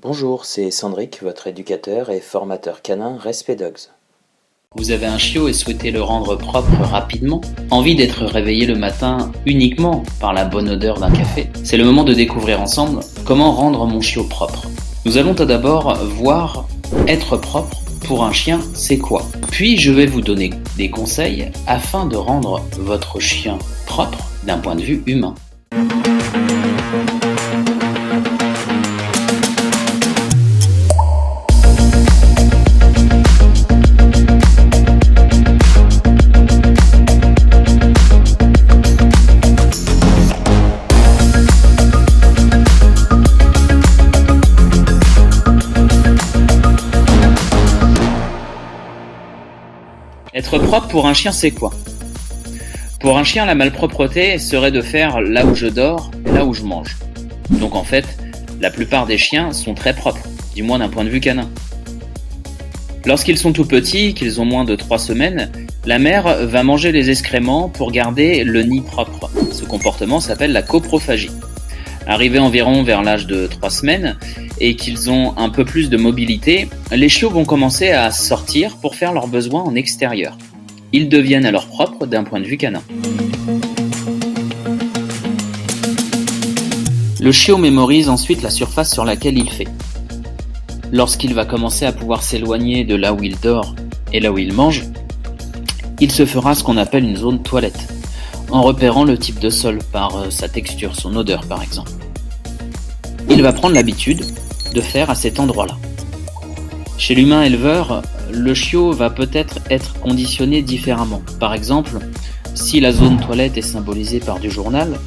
Bonjour, c'est Sandrick, votre éducateur et formateur canin Respect Dogs. Vous avez un chiot et souhaitez le rendre propre rapidement? Envie d'être réveillé le matin uniquement par la bonne odeur d'un café? C'est le moment de découvrir ensemble comment rendre mon chiot propre. Nous allons tout d'abord voir être propre pour un chien, c'est quoi? Puis je vais vous donner des conseils afin de rendre votre chien propre d'un point de vue humain. Être propre pour un chien, c'est quoi? Pour un chien, la malpropreté serait de faire là où je dors et là où je mange. Donc en fait, la plupart des chiens sont très propres, du moins d'un point de vue canin. Lorsqu'ils sont tout petits, qu'ils ont moins de 3 semaines, la mère va manger les excréments pour garder le nid propre. Ce comportement s'appelle la coprophagie. Arrivés environ vers l'âge de 3 semaines et qu'ils ont un peu plus de mobilité, les chiots vont commencer à sortir pour faire leurs besoins en extérieur. Ils deviennent alors propres d'un point de vue canin. Le chiot mémorise ensuite la surface sur laquelle il fait. Lorsqu'il va commencer à pouvoir s'éloigner de là où il dort et là où il mange, il se fera ce qu'on appelle une zone toilette, en repérant le type de sol par sa texture, son odeur par exemple. Il va prendre l'habitude de faire à cet endroit-là. Chez l'humain éleveur, le chiot va peut-être être conditionné différemment. Par exemple, si la zone toilette est symbolisée par du journal,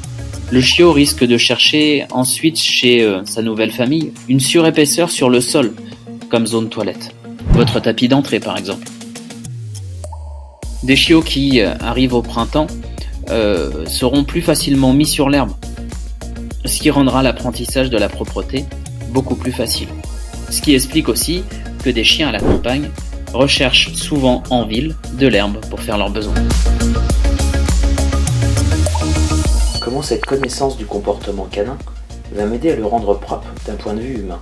le chiot risque de chercher ensuite chez sa nouvelle famille une surépaisseur sur le sol, comme zone toilette. Votre tapis d'entrée par exemple. Des chiots qui arrivent au printemps seront plus facilement mis sur l'herbe, ce qui rendra l'apprentissage de la propreté beaucoup plus facile. Ce qui explique aussi que des chiens à la campagne recherchent souvent en ville de l'herbe pour faire leurs besoins. Comment cette connaissance du comportement canin va m'aider à le rendre propre d'un point de vue humain?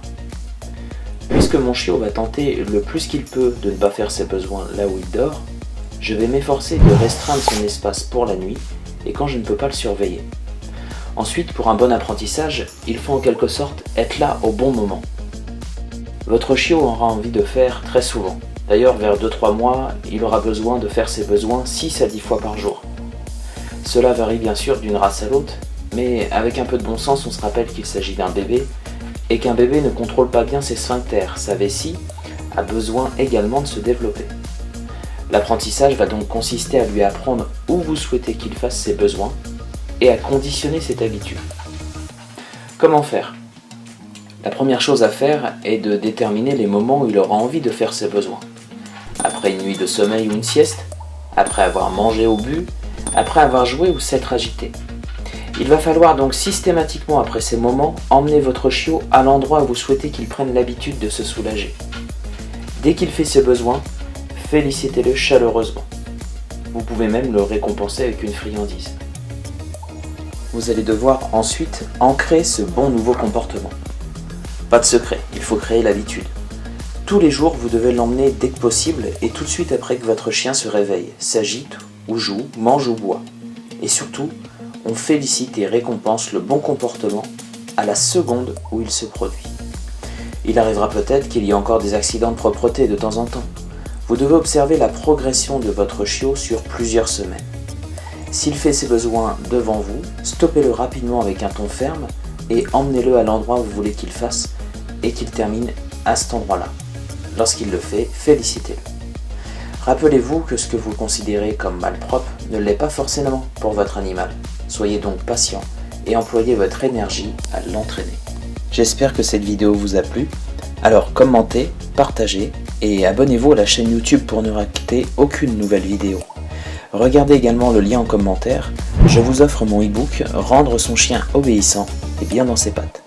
Puisque mon chiot va tenter le plus qu'il peut de ne pas faire ses besoins là où il dort, je vais m'efforcer de restreindre son espace pour la nuit et quand je ne peux pas le surveiller. Ensuite, pour un bon apprentissage, il faut en quelque sorte être là au bon moment. Votre chiot aura envie de faire très souvent. D'ailleurs, vers 2-3 mois, il aura besoin de faire ses besoins 6 à 10 fois par jour. Cela varie bien sûr d'une race à l'autre, mais avec un peu de bon sens, on se rappelle qu'il s'agit d'un bébé et qu'un bébé ne contrôle pas bien ses sphincters. Sa vessie a besoin également de se développer. L'apprentissage va donc consister à lui apprendre où vous souhaitez qu'il fasse ses besoins et à conditionner cette habitude. Comment faire? La première chose à faire est de déterminer les moments où il aura envie de faire ses besoins. Après une nuit de sommeil ou une sieste, après avoir mangé ou bu, après avoir joué ou s'être agité. Il va falloir donc systématiquement après ces moments emmener votre chiot à l'endroit où vous souhaitez qu'il prenne l'habitude de se soulager. Dès qu'il fait ses besoins, félicitez-le chaleureusement. Vous pouvez même le récompenser avec une friandise. Vous allez devoir ensuite ancrer ce bon nouveau comportement. Pas de secret, il faut créer l'habitude. Tous les jours, vous devez l'emmener dès que possible et tout de suite après que votre chien se réveille, s'agite ou joue, mange ou boit. Et surtout, on félicite et récompense le bon comportement à la seconde où il se produit. Il arrivera peut-être qu'il y ait encore des accidents de propreté de temps en temps. Vous devez observer la progression de votre chiot sur plusieurs semaines. S'il fait ses besoins devant vous, stoppez-le rapidement avec un ton ferme et emmenez-le à l'endroit où vous voulez qu'il fasse et qu'il termine à cet endroit-là. Lorsqu'il le fait, félicitez-le. Rappelez-vous que ce que vous considérez comme malpropre ne l'est pas forcément pour votre animal. Soyez donc patient et employez votre énergie à l'entraîner. J'espère que cette vidéo vous a plu. Alors commentez, partagez et abonnez-vous à la chaîne YouTube pour ne rater aucune nouvelle vidéo. Regardez également le lien en commentaire. Je vous offre mon e-book « Rendre son chien obéissant et bien dans ses pattes ».